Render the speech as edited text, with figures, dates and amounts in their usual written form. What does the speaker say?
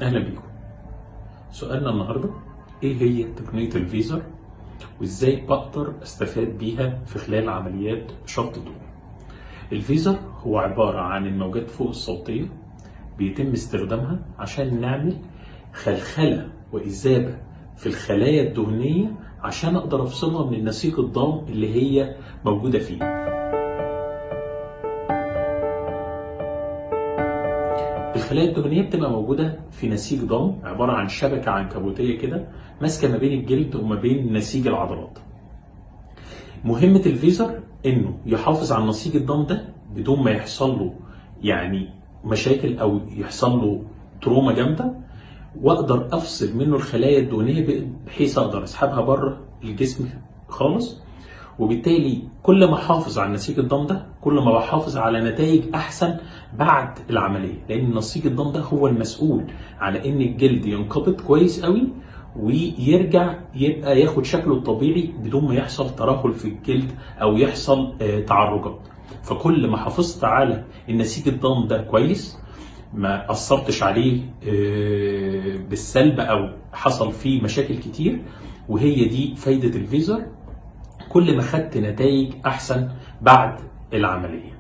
اهلا بيكم. سؤالنا النهارده ايه هي تقنيه الفيزر وازاي بقدر استفاد بيها في خلال عمليات شفط الدهون. الفيزر هو عباره عن الموجات فوق الصوتيه بيتم استخدامها عشان نعمل خلخله واذابه في الخلايا الدهنيه عشان اقدر افصلها من النسيج الضام اللي هي موجوده فيه. الخلايا الدهنيه بتبقى موجوده في نسيج ضم عباره عن شبكه عنكبوتيه كده ماسكه ما بين الجلد وما بين نسيج العضلات. مهمه الفيزر انه يحافظ على نسيج الضم ده بدون ما يحصل له مشاكل او يحصل له تروما جامده، واقدر افصل منه الخلايا الدهنيه بحيث اقدر اسحبها بره الجسم خالص. وبالتالي كل ما احافظ على نسيج الضم ده كل ما بحافظ على نتائج احسن بعد العمليه، لان نسيج الضم ده هو المسؤول على ان الجلد ينقبض كويس قوي ويرجع يبقى ياخد شكله الطبيعي بدون ما يحصل ترهل في الجلد او يحصل تعرجات. فكل ما حافظت على النسيج الضم ده كويس، ما اثرتش عليه بالسلب او حصل فيه مشاكل كتير، وهي دي فايده الفيزر، كل ما خدت نتائج احسن بعد العمليه.